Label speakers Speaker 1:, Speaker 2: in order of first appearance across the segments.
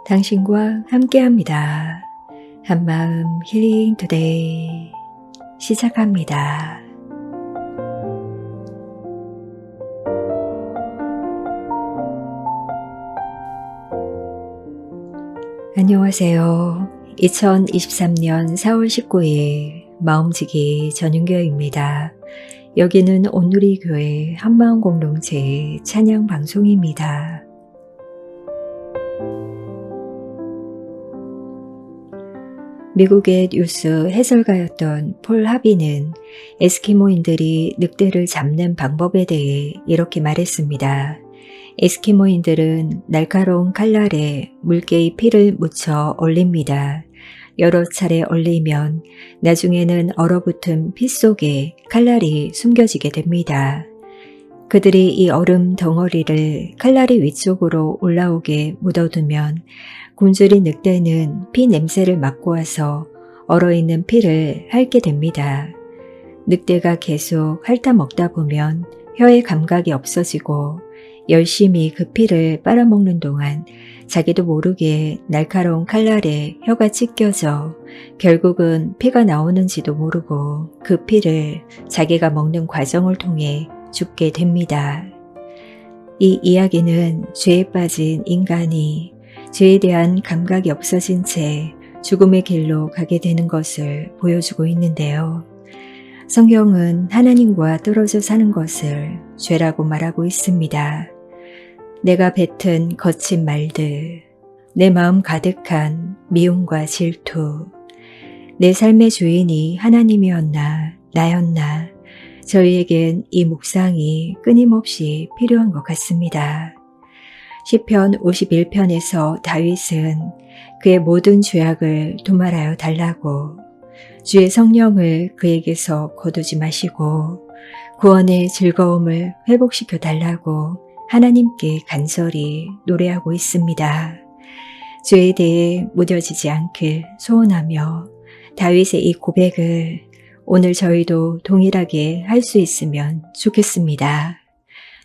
Speaker 1: 당신과 함께합니다. 한마음 힐링 투데이 시작합니다. 안녕하세요. 2023년 4월 19일 마음지기 전윤교회입니다. 여기는 온누리 교회 한마음 공동체 찬양 방송입니다. 미국의 뉴스 해설가였던 폴 하비는 에스키모인들이 늑대를 잡는 방법에 대해 이렇게 말했습니다. 에스키모인들은 날카로운 칼날에 물개의 피를 묻혀 얼립니다. 여러 차례 얼리면 나중에는 얼어붙은 피 속에 칼날이 숨겨지게 됩니다. 그들이 이 얼음 덩어리를 칼날이 위쪽으로 올라오게 묻어두면 굶주린 늑대는 피 냄새를 맡고 와서 얼어있는 피를 핥게 됩니다. 늑대가 계속 핥아 먹다 보면 혀의 감각이 없어지고 열심히 그 피를 빨아먹는 동안 자기도 모르게 날카로운 칼날에 혀가 찢겨져 결국은 피가 나오는지도 모르고 그 피를 자기가 먹는 과정을 통해 죽게 됩니다. 이 이야기는 죄에 빠진 인간이 죄에 대한 감각이 없어진 채 죽음의 길로 가게 되는 것을 보여주고 있는데요. 성경은 하나님과 떨어져 사는 것을 죄라고 말하고 있습니다. 내가 뱉은 거친 말들, 내 마음 가득한 미움과 질투, 내 삶의 주인이 하나님이었나 나였나 저희에겐 이 묵상이 끊임없이 필요한 것 같습니다. 시편 51편에서 다윗은 그의 모든 죄악을 도말하여 달라고 주의 성령을 그에게서 거두지 마시고 구원의 즐거움을 회복시켜 달라고 하나님께 간절히 노래하고 있습니다. 죄에 대해 무뎌지지 않길 소원하며 다윗의 이 고백을 오늘 저희도 동일하게 할 수 있으면 좋겠습니다.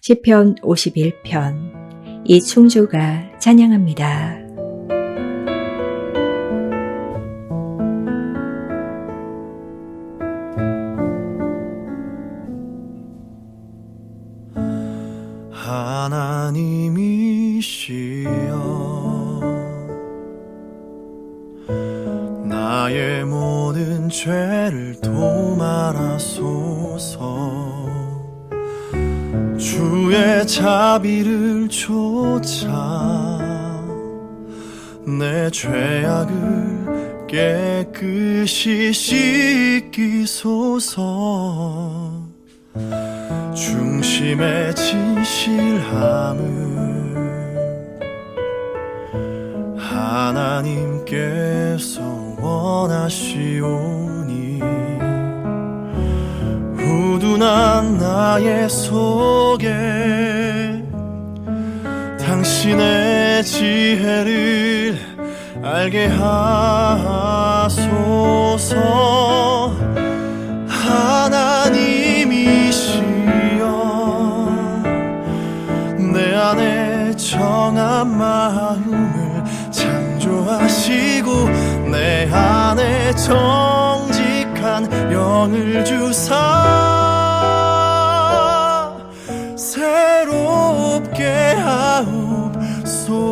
Speaker 1: 시편 51편 이 충주가 찬양합니다.
Speaker 2: 하나님이시여 나의 모든 죄를 도말하소서 주의 자비를 좇아 내 죄악을 깨끗이 씻기소서 중심의 진실함을 하나님께서 원하시오니 우둔한 나의 속에 당신의 지혜를 알게 하소서 하나님이시여 내 안에 정한 마음을 창조하시고 내 안에 정직한 영을 주사 새롭게 하옵소서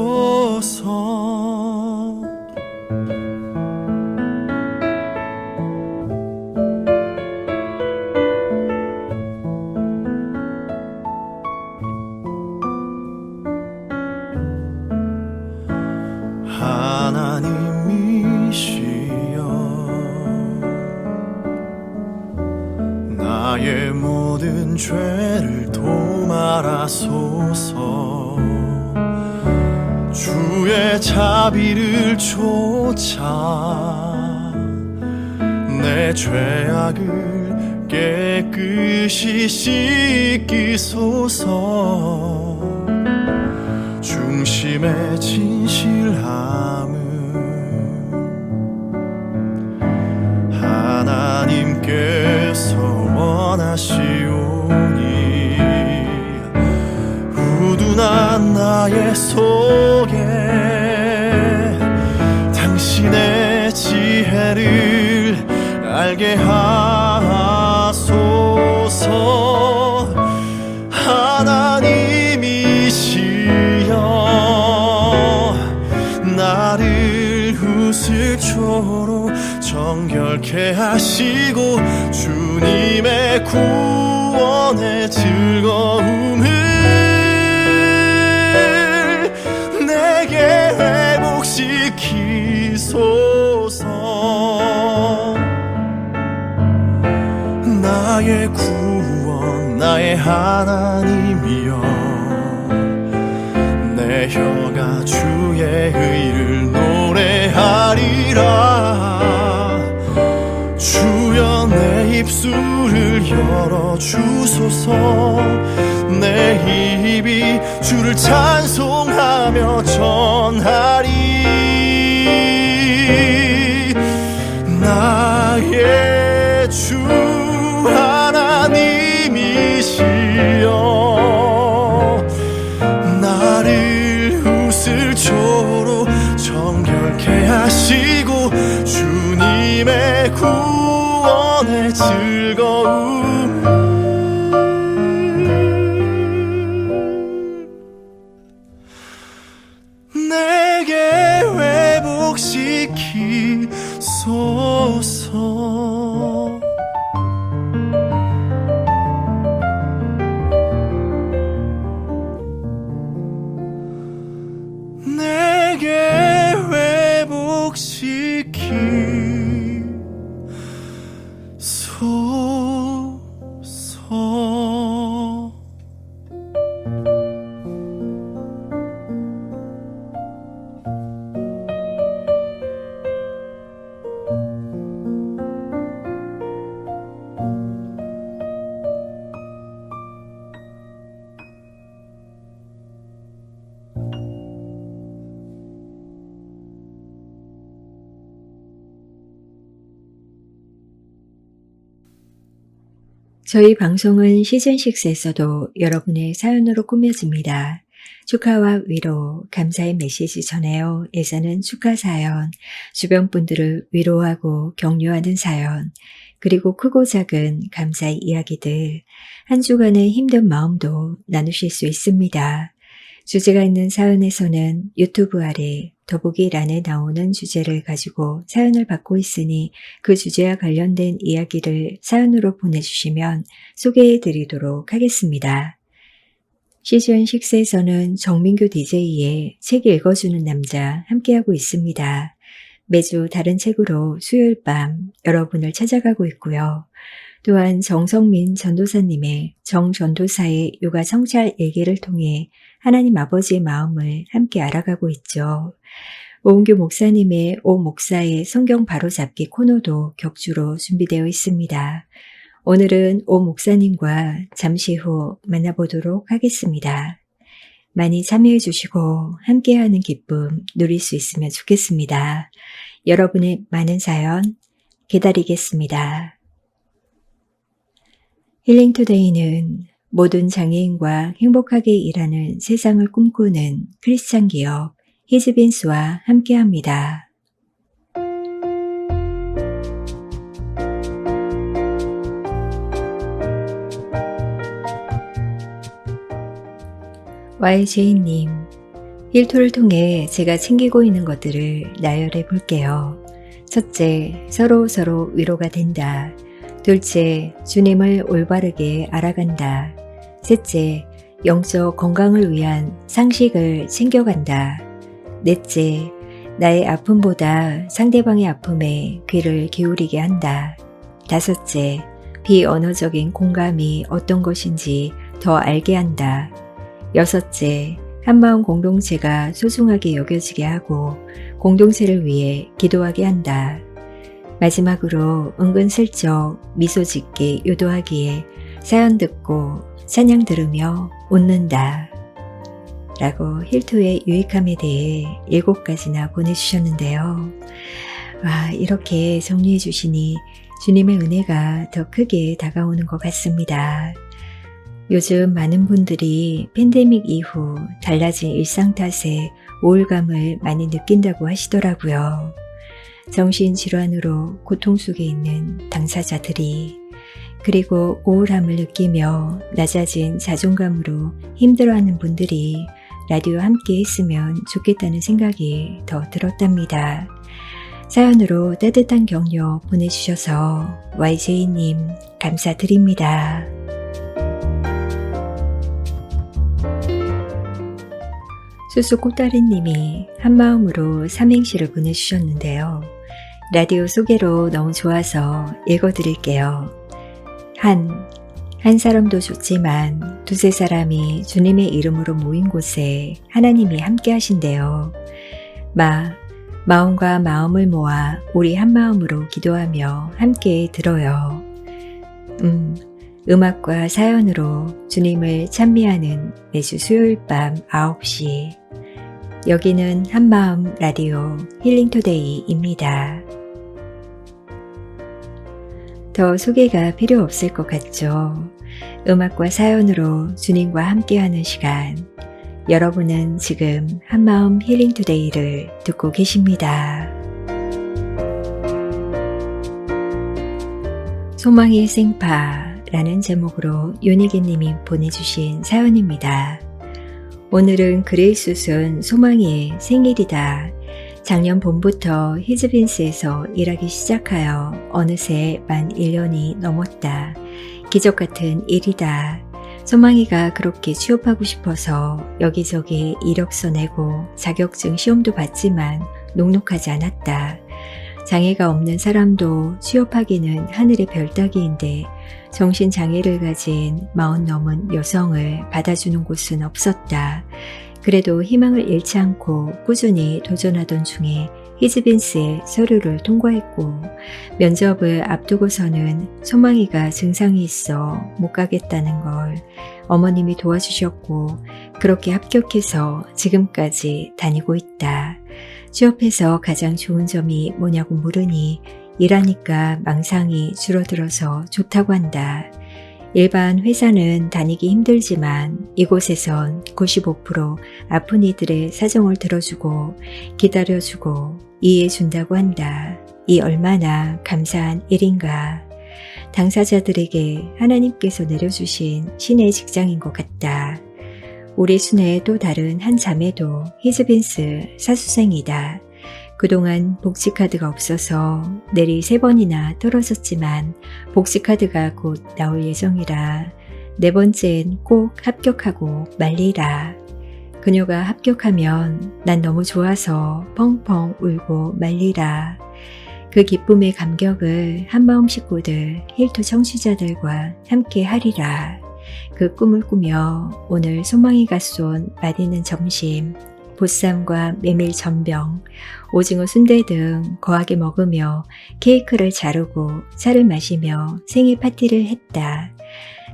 Speaker 2: 나의 모든 죄를 도말하소서 주의 자비를 좇아 내 죄악을 깨끗이 씻기소서 중심의 진실함을 하나님께서 원하시오니 우둔한 나의 속에 은혜를 알게 하소서. 하나님이시여 나를 우슬초로 정결케 하시고 주님의 구원의 즐거움을 내게 회복시키소서. 나의 구원 나의 하나님이여 내 혀가 주의 의를 노래하리라. 주여 내 입술을 열어주소서. 내 입이 주를 찬송하며 전하리. 나의 주 하나님이시여 나를 우슬초로 정결케 하시고 주님의 구원의 즐거움 내게 회복시키소서. 내게 회복시키소서.
Speaker 1: 저희 방송은 시즌6에서도 여러분의 사연으로 꾸며집니다. 축하와 위로, 감사의 메시지 전해요. 에서는 축하 사연, 주변 분들을 위로하고 격려하는 사연, 그리고 크고 작은 감사의 이야기들, 한 주간의 힘든 마음도 나누실 수 있습니다. 주제가 있는 사연에서는 유튜브 아래 더보기란에 나오는 주제를 가지고 사연을 받고 있으니 그 주제와 관련된 이야기를 사연으로 보내주시면 소개해 드리도록 하겠습니다. 시즌6에서는 정민규 DJ의 책 읽어주는 남자 함께하고 있습니다. 매주 다른 책으로 수요일 밤 여러분을 찾아가고 있고요. 또한 정성민 전도사님의 정전도사의 육아 성찰 일기를 통해 하나님 아버지의 마음을 함께 알아가고 있죠. 오은규 목사님의 오 목사의 성경 바로잡기 코너도 격주로 준비되어 있습니다. 오늘은 오 목사님과 잠시 후 만나보도록 하겠습니다. 많이 참여해 주시고 함께하는 기쁨 누릴 수 있으면 좋겠습니다. 여러분의 많은 사연 기다리겠습니다. 힐링투데이는 모든 장애인과 행복하게 일하는 세상을 꿈꾸는 크리스찬 기업 히즈빈스와 함께합니다. YJ님, 일토를 통해 제가 챙기고 있는 것들을 나열해 볼게요. 첫째, 서로 위로가 된다. 둘째, 주님을 올바르게 알아간다. 셋째, 영적 건강을 위한 상식을 챙겨간다. 넷째, 나의 아픔보다 상대방의 아픔에 귀를 기울이게 한다. 다섯째, 비언어적인 공감이 어떤 것인지 더 알게 한다. 여섯째, 한마음 공동체가 소중하게 여겨지게 하고 공동체를 위해 기도하게 한다. 마지막으로 은근슬쩍 미소 짓게 유도하기에 사연 듣고 찬양 들으며 웃는다. 라고 힐토의 유익함에 대해 7가지나 보내주셨는데요. 와, 이렇게 정리해 주시니 주님의 은혜가 더 크게 다가오는 것 같습니다. 요즘 많은 분들이 팬데믹 이후 달라진 일상 탓에 우울감을 많이 느낀다고 하시더라고요. 정신질환으로 고통 속에 있는 당사자들이, 그리고 우울함을 느끼며 낮아진 자존감으로 힘들어하는 분들이 라디오 함께 했으면 좋겠다는 생각이 더 들었답니다. 사연으로 따뜻한 격려 보내주셔서 YJ님 감사드립니다. 수수꽃다리님이 한마음으로 삼행시를 보내주셨는데요. 라디오 소개로 너무 좋아서 읽어드릴게요. 한 사람도 좋지만 두세 사람이 주님의 이름으로 모인 곳에 하나님이 함께 하신대요. 마음과 마음을 모아 우리 한마음으로 기도하며 함께 들어요. 음악과 사연으로 주님을 찬미하는 매주 수요일 밤 9시. 여기는 한마음 라디오 힐링투데이입니다. 더 소개가 필요 없을 것 같죠? 음악과 사연으로 주님과 함께하는 시간. 여러분은 지금 한마음 힐링투데이를 듣고 계십니다. 소망의 생파라는 제목으로 윤희기님이 보내주신 사연입니다. 오늘은 그레이스순 소망이의 생일이다. 작년 봄부터 히즈빈스에서 일하기 시작하여 어느새 만 1년이 넘었다. 기적 같은 일이다. 소망이가 그렇게 취업하고 싶어서 여기저기 이력서 내고 자격증 시험도 봤지만 녹록하지 않았다. 장애가 없는 사람도 취업하기는 하늘의 별 따기인데 정신장애를 가진 40 넘은 여성을 받아주는 곳은 없었다. 그래도 희망을 잃지 않고 꾸준히 도전하던 중에 히즈빈스의 서류를 통과했고 면접을 앞두고서는 소망이가 증상이 있어 못 가겠다는 걸 어머님이 도와주셨고 그렇게 합격해서 지금까지 다니고 있다. 취업해서 가장 좋은 점이 뭐냐고 물으니 일하니까 망상이 줄어들어서 좋다고 한다. 일반 회사는 다니기 힘들지만 이곳에선 95% 아픈 이들의 사정을 들어주고 기다려주고 이해해준다고 한다. 이 얼마나 감사한 일인가. 당사자들에게 하나님께서 내려주신 신의 직장인 것 같다. 우리 순의 또 다른 한 자매도 히즈빈스 사수생이다. 그동안 복지카드가 없어서 내리 3번이나 떨어졌지만 복지카드가 곧 나올 예정이라 4번째엔 꼭 합격하고 말리라. 그녀가 합격하면 난 너무 좋아서 펑펑 울고 말리라. 그 기쁨의 감격을 한마음 식구들 힐투 청취자들과 함께 하리라. 그 꿈을 꾸며 오늘 소망이가 쏜 맛있는 점심, 보쌈과 메밀 전병, 오징어 순대 등 거하게 먹으며 케이크를 자르고 차를 마시며 생일 파티를 했다.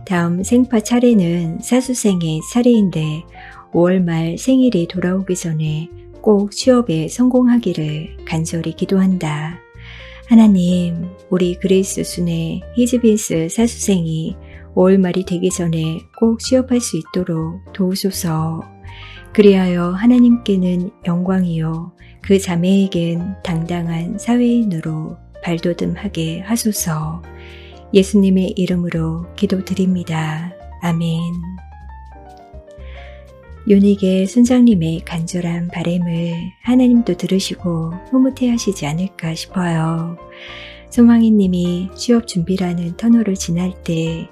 Speaker 1: 다음 생파 차례는 사수생의 차례인데 5월 말 생일이 돌아오기 전에 꼭 취업에 성공하기를 간절히 기도한다. 하나님, 우리 그레이스 순의 히즈빈스 사수생이 5월 말이 되기 전에 꼭 취업할 수 있도록 도우소서. 그리하여 하나님께는 영광이요 그 자매에겐 당당한 사회인으로 발돋움하게 하소서. 예수님의 이름으로 기도드립니다. 아멘. 윤희계 순장님의 간절한 바램을 하나님도 들으시고 흐뭇해하시지 않을까 싶어요. 소망이님이 취업 준비라는 터널을 지날 때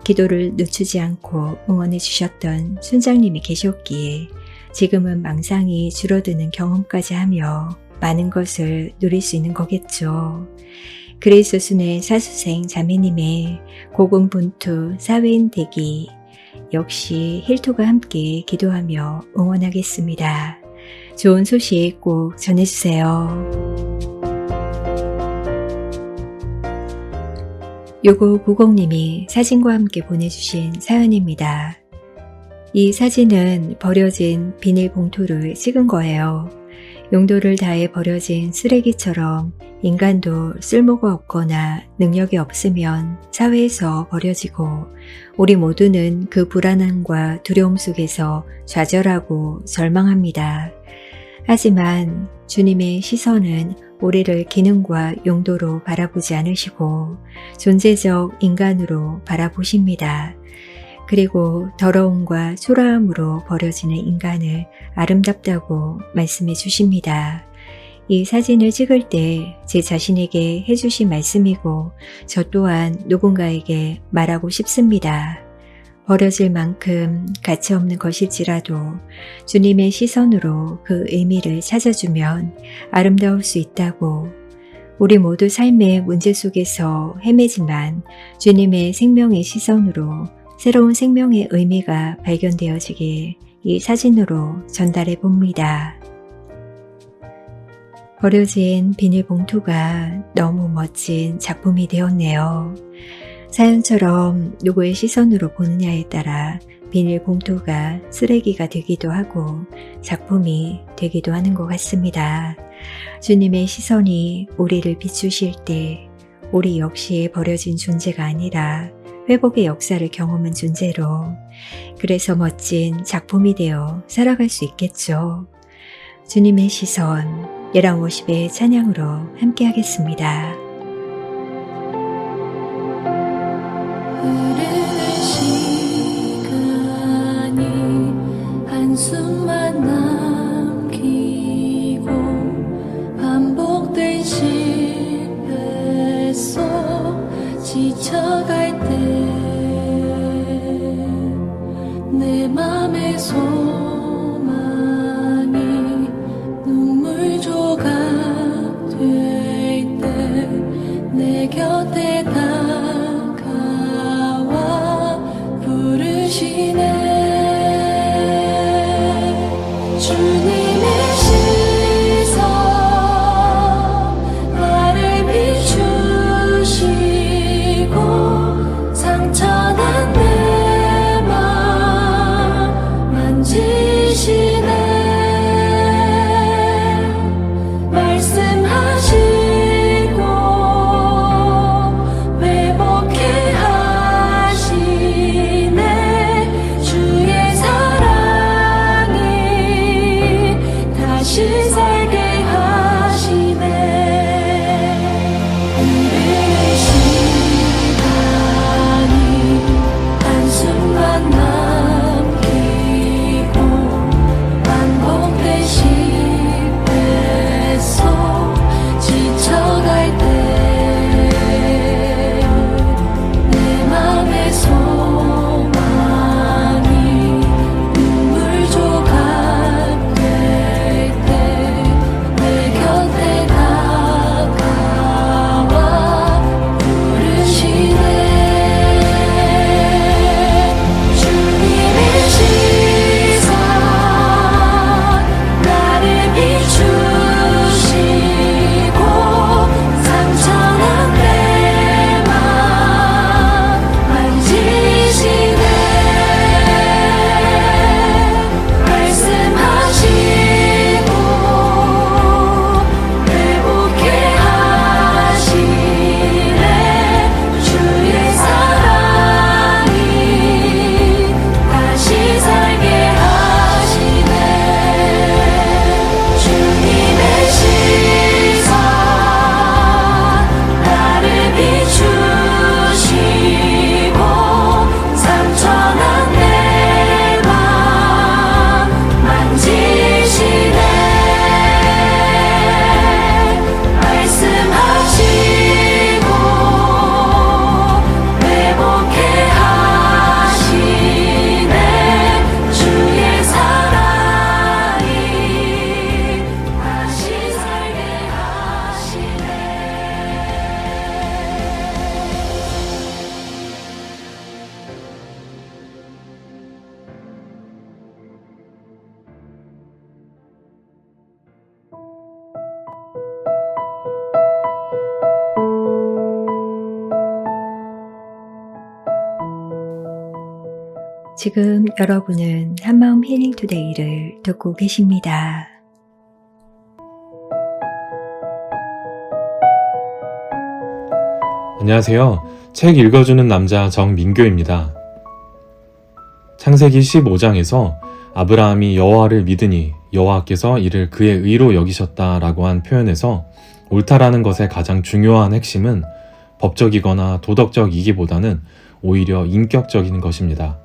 Speaker 1: 기도를 늦추지 않고 응원해 주셨던 순장님이 계셨기에 지금은 망상이 줄어드는 경험까지 하며 많은 것을 누릴 수 있는 거겠죠. 그레이스 순의 사수생 자매님의 고군분투 사회인 되기 역시 힐토가 함께 기도하며 응원하겠습니다. 좋은 소식 꼭 전해주세요. 요고90님이 사진과 함께 보내주신 사연입니다. 이 사진은 버려진 비닐봉투를 찍은 거예요. 용도를 다해 버려진 쓰레기처럼 인간도 쓸모가 없거나 능력이 없으면 사회에서 버려지고 우리 모두는 그 불안함과 두려움 속에서 좌절하고 절망합니다. 하지만 주님의 시선은 우리를 기능과 용도로 바라보지 않으시고 존재적 인간으로 바라보십니다. 그리고 더러움과 초라함으로 버려지는 인간을 아름답다고 말씀해 주십니다. 이 사진을 찍을 때 제 자신에게 해주신 말씀이고 저 또한 누군가에게 말하고 싶습니다. 버려질 만큼 가치없는 것일지라도 주님의 시선으로 그 의미를 찾아주면 아름다울 수 있다고, 우리 모두 삶의 문제 속에서 헤매지만 주님의 생명의 시선으로 새로운 생명의 의미가 발견되어지길 이 사진으로 전달해 봅니다. 버려진 비닐봉투가 너무 멋진 작품이 되었네요. 사연처럼 누구의 시선으로 보느냐에 따라 비닐봉투가 쓰레기가 되기도 하고 작품이 되기도 하는 것 같습니다. 주님의 시선이 우리를 비추실 때 우리 역시 버려진 존재가 아니라 회복의 역사를 경험한 존재로, 그래서 멋진 작품이 되어 살아갈 수 있겠죠. 주님의 시선, 예랑 워십의 찬양으로 함께 하겠습니다.
Speaker 3: 흐르는 시간이 한숨만 남기고 반복된 실패 속 지쳐갈 때 내 맘의 소망이 눈물 조각 될 때 내 곁에 다가와 부르시네. 주님의 시선 나를 비추시고 상처난 내 맘 만지시네. 말씀하시고 회복해 하시네. 주의 사랑이 다시 살게 하시네. 흐르는 시간이 한숨만 남기고 반복된 실패 속 지쳐갈 때 내 맘의 소망이 눈물 조각 될 때 내 곁에 다가와 부르시네. 주님의 시선 나를 비추시고 상처난 내 맘 만지시네. 말씀하시고 회복해 하시네. 주의 사랑이 다시 살게 하시네. 주님의 시선 나를 비추시고 상처난 내 맘 만지시네. 말씀하시고 회복해 하시네. 주의 사랑이 다시 살게 하시네.
Speaker 1: 지금 여러분은 한마음 힐링 투데이를 듣고 계십니다.
Speaker 4: 안녕하세요. 책 읽어주는 남자 정민교입니다. 창세기 15장에서 아브라함이 여호와를 믿으니 여호와께서 이를 그의 의로 여기셨다라고 한 표현에서 옳다라는 것의 가장 중요한 핵심은 법적이거나 도덕적이기보다는 오히려 인격적인 것입니다.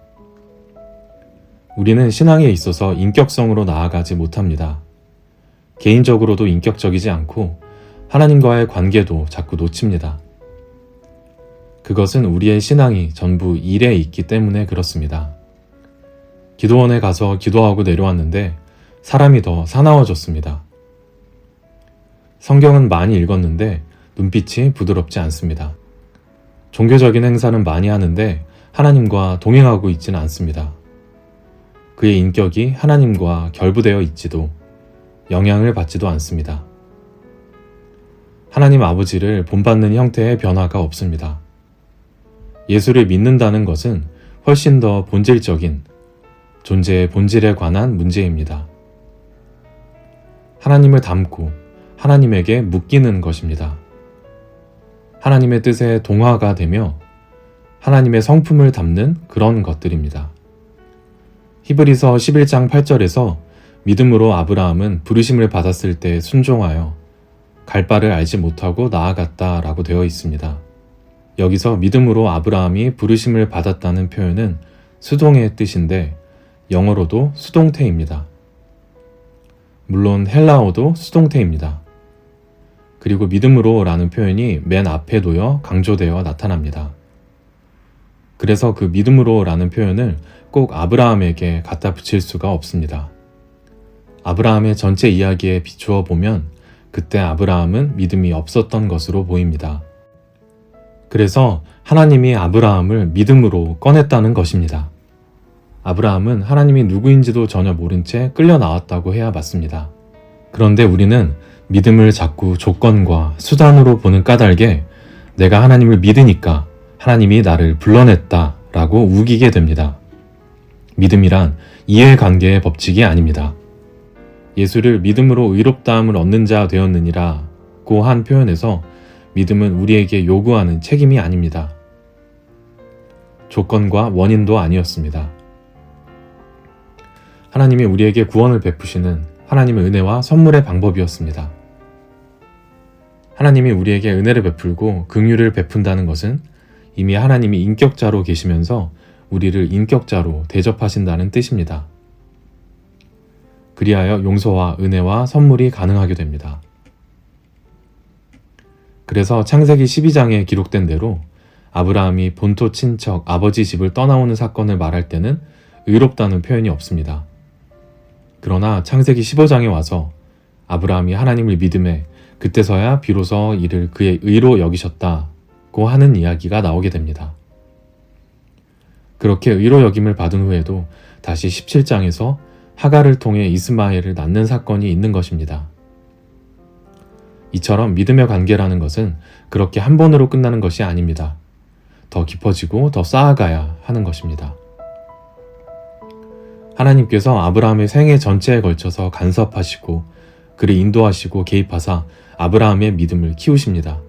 Speaker 4: 우리는 신앙에 있어서 인격성으로 나아가지 못합니다. 개인적으로도 인격적이지 않고 하나님과의 관계도 자꾸 놓칩니다. 그것은 우리의 신앙이 전부 일에 있기 때문에 그렇습니다. 기도원에 가서 기도하고 내려왔는데 사람이 더 사나워졌습니다. 성경은 많이 읽었는데 눈빛이 부드럽지 않습니다. 종교적인 행사는 많이 하는데 하나님과 동행하고 있지는 않습니다. 그의 인격이 하나님과 결부되어 있지도 영향을 받지도 않습니다. 하나님 아버지를 본받는 형태의 변화가 없습니다. 예수를 믿는다는 것은 훨씬 더 본질적인 존재의 본질에 관한 문제입니다. 하나님을 닮고 하나님에게 묶이는 것입니다. 하나님의 뜻에 동화가 되며 하나님의 성품을 담는 그런 것들입니다. 히브리서 11장 8절에서 믿음으로 아브라함은 부르심을 받았을 때 순종하여 갈 바를 알지 못하고 나아갔다 라고 되어 있습니다. 여기서 믿음으로 아브라함이 부르심을 받았다는 표현은 수동의 뜻인데 영어로도 수동태입니다. 물론 헬라어도 수동태입니다. 그리고 믿음으로 라는 표현이 맨 앞에 놓여 강조되어 나타납니다. 그래서 그 믿음으로 라는 표현을 꼭 아브라함에게 갖다 붙일 수가 없습니다. 아브라함의 전체 이야기에 비추어 보면 그때 아브라함은 믿음이 없었던 것으로 보입니다. 그래서 하나님이 아브라함을 믿음으로 꺼냈다는 것입니다. 아브라함은 하나님이 누구인지도 전혀 모른 채 끌려 나왔다고 해야 맞습니다. 그런데 우리는 믿음을 자꾸 조건과 수단으로 보는 까닭에 내가 하나님을 믿으니까 하나님이 나를 불러냈다 라고 우기게 됩니다. 믿음이란 이해관계의 법칙이 아닙니다. 예수를 믿음으로 의롭다함을 얻는 자 되었느니라 고 한 표현에서 믿음은 우리에게 요구하는 책임이 아닙니다. 조건과 원인도 아니었습니다. 하나님이 우리에게 구원을 베푸시는 하나님의 은혜와 선물의 방법이었습니다. 하나님이 우리에게 은혜를 베풀고 긍휼을 베푼다는 것은 이미 하나님이 인격자로 계시면서 우리를 인격자로 대접하신다는 뜻입니다. 그리하여 용서와 은혜와 선물이 가능하게 됩니다. 그래서 창세기 12장에 기록된 대로 아브라함이 본토 친척 아버지 집을 떠나오는 사건을 말할 때는 의롭다는 표현이 없습니다. 그러나 창세기 15장에 와서 아브라함이 하나님을 믿음에 그때서야 비로소 이를 그의 의로 여기셨다고 하는 이야기가 나오게 됩니다. 그렇게 의로 여김을 받은 후에도 다시 17장에서 하갈을 통해 이스마엘을 낳는 사건이 있는 것입니다. 이처럼 믿음의 관계라는 것은 그렇게 한 번으로 끝나는 것이 아닙니다. 더 깊어지고 더 쌓아가야 하는 것입니다. 하나님께서 아브라함의 생애 전체에 걸쳐서 간섭하시고 그를 인도하시고 개입하사 아브라함의 믿음을 키우십니다.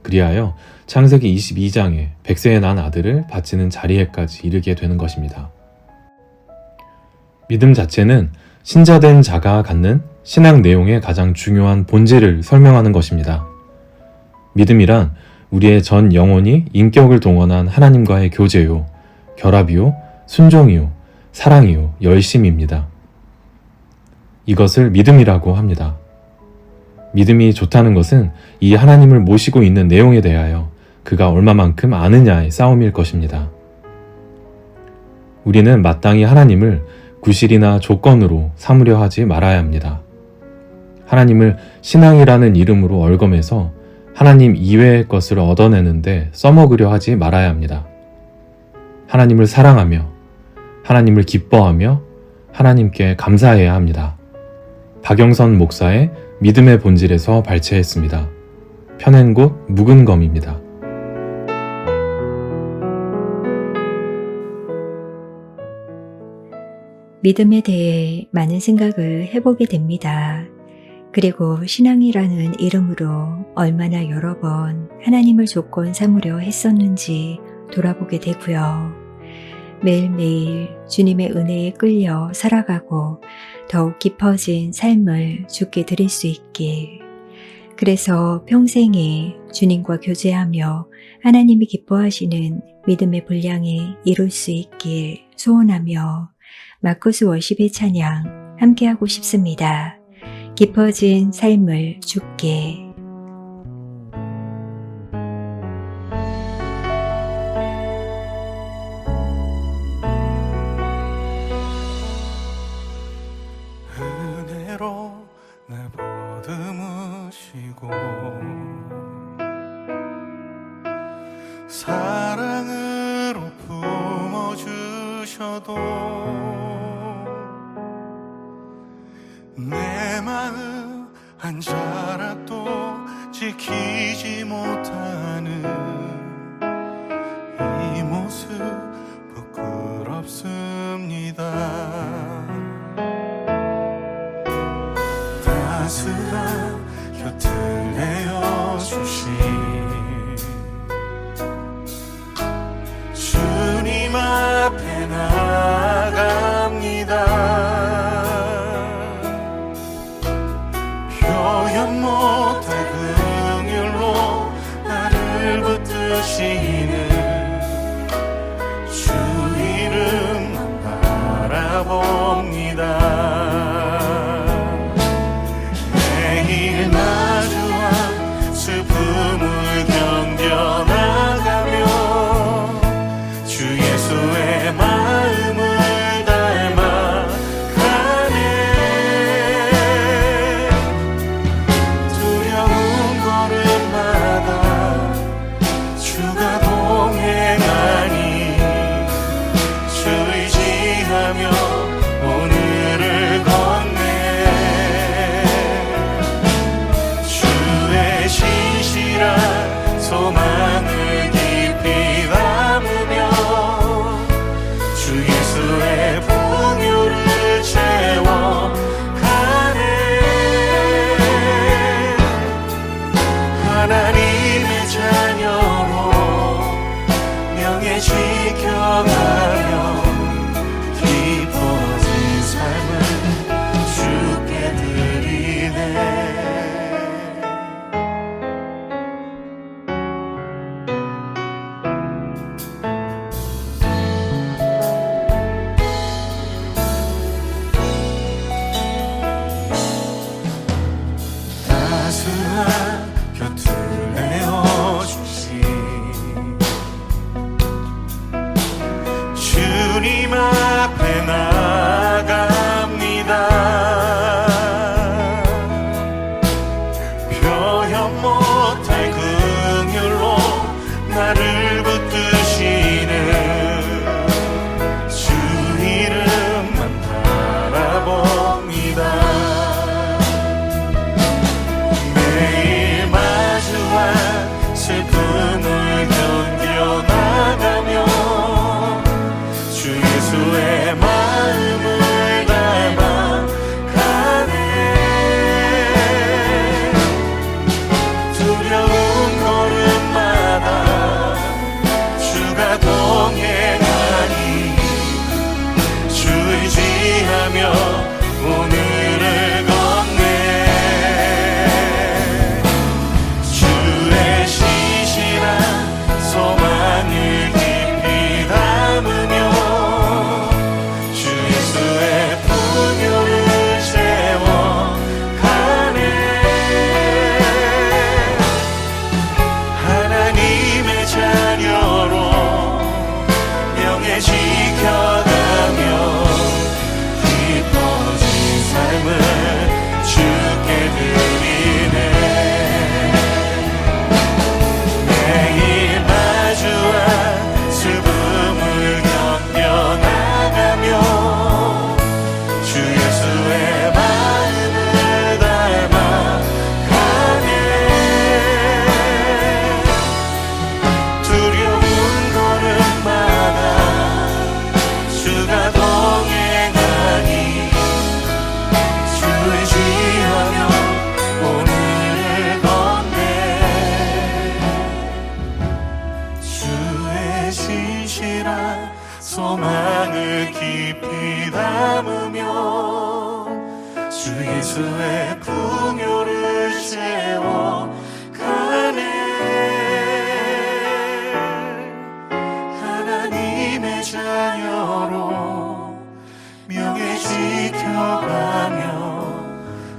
Speaker 4: 그리하여 창세기 22장에 100세에 난 아들을 바치는 자리에까지 이르게 되는 것입니다. 믿음 자체는 신자된 자가 갖는 신앙 내용의 가장 중요한 본질을 설명하는 것입니다. 믿음이란 우리의 전 영혼이 인격을 동원한 하나님과의 교제요, 결합이요, 순종이요, 사랑이요, 열심입니다. 이것을 믿음이라고 합니다. 믿음이 좋다는 것은 이 하나님을 모시고 있는 내용에 대하여 그가 얼마만큼 아느냐의 싸움일 것입니다. 우리는 마땅히 하나님을 구실이나 조건으로 삼으려 하지 말아야 합니다. 하나님을 신앙이라는 이름으로 얼검해서 하나님 이외의 것을 얻어내는데 써먹으려 하지 말아야 합니다. 하나님을 사랑하며 하나님을 기뻐하며 하나님께 감사해야 합니다. 박영선 목사의 믿음의 본질에서 발췌했습니다. 펴낸 곳 묵은 검입니다.
Speaker 1: 믿음에 대해 많은 생각을 해보게 됩니다. 그리고 신앙이라는 이름으로 얼마나 여러 번 하나님을 조건 삼으려 했었는지 돌아보게 되고요. 매일매일 주님의 은혜에 끌려 살아가고 더욱 깊어진 삶을 주께 드릴 수 있길, 그래서 평생에 주님과 교제하며 하나님이 기뻐하시는 믿음의 분량에 이룰 수 있길 소원하며 마쿠스 워십의 찬양 함께하고 싶습니다. 깊어진 삶을 주께.
Speaker 2: 은혜로 날 보듬으시고 사랑으로 품어주셔도 내 마음 한 자락도 지키지 못하는 이 모습 부끄럽습니다. 따스한 곁을 내어주신 주님 앞에 나갑니다. 표현 못할 긍휼로 나를 붙드시는 주 이름만 바라봅니다. 매일 마주한 슬픔을 견뎌나가며 주 예수의 마음을 닮아가네. 두려운 걸음마다 주가 동행하니 주 의지하며 오늘을 걷네. 주의 신실한 소망을 깊이 담으며 주 예수의 풍요를 채워가네. 하나님의 자녀로 명예 지켜가며 깊어진 삶을 주께 드리네. 따스한 곁을 내어주신 주님 앞에 나갑니다. 표현 못할 긍휼로 나를 붙드시는 주 이름만 바라봅니다. 매일 마주한 슬픔을 견뎌나가며 주 예수의 마음을 닮아가네. 두려운 걸음마다 주가 동행하니 주 의지하며 오늘을 걷네. 주의 신실한 소망을 깊이 담으며 주 예수의 풍요를 채워가네. 하나님의 자녀로 명예 지켜가며 깊어진 삶을 주께 드리네. 매일 마주한 슬픔을 견뎌나가며 주 예수의 마음을 닮아가네. 두려운 걸음마다 주가 동행하니 주 의지하며 오늘을 걷네. 주의 신실한 소망을 깊이 담으며 주 예수의 풍요를 채워가네. 하나님의 자녀로 명예 지켜가며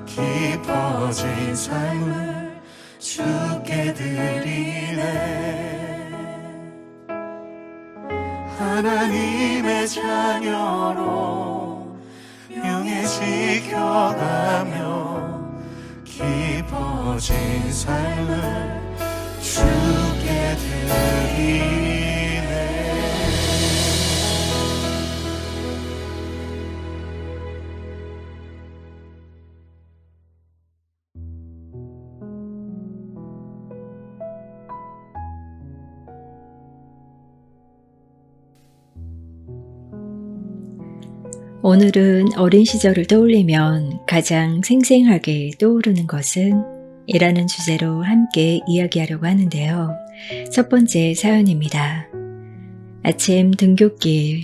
Speaker 2: 깊어진 삶을 주께 드리네. 하나님의 자녀로 명예 지켜가며 깊어진 삶을 주께 드리네.
Speaker 1: 오늘은 어린 시절을 떠올리면 가장 생생하게 떠오르는 것은 이라는 주제로 함께 이야기하려고 하는데요. 첫 번째 사연입니다. 아침 등굣길,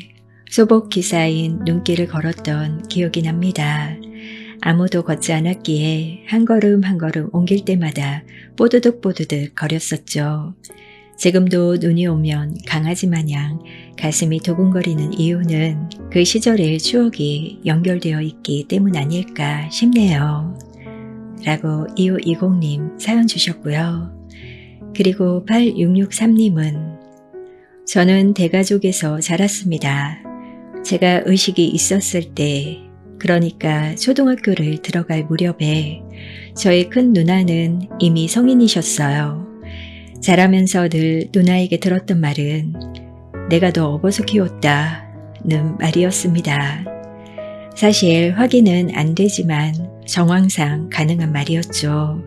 Speaker 1: 소복 기사인 눈길을 걸었던 기억이 납니다. 아무도 걷지 않았기에 한 걸음 한 걸음 옮길 때마다 뽀드득 뽀드득 거렸었죠. 지금도 눈이 오면 강아지 마냥 가슴이 두근거리는 이유는 그 시절의 추억이 연결되어 있기 때문 아닐까 싶네요. 라고 2520님 사연 주셨고요. 그리고 8663님은 저는 대가족에서 자랐습니다. 제가 의식이 있었을 때, 그러니까 초등학교를 들어갈 무렵에 저희 큰 누나는 이미 성인이셨어요. 자라면서 늘 누나에게 들었던 말은 내가 너 업어서 키웠다는 말이었습니다. 사실 확인은 안 되지만 정황상 가능한 말이었죠.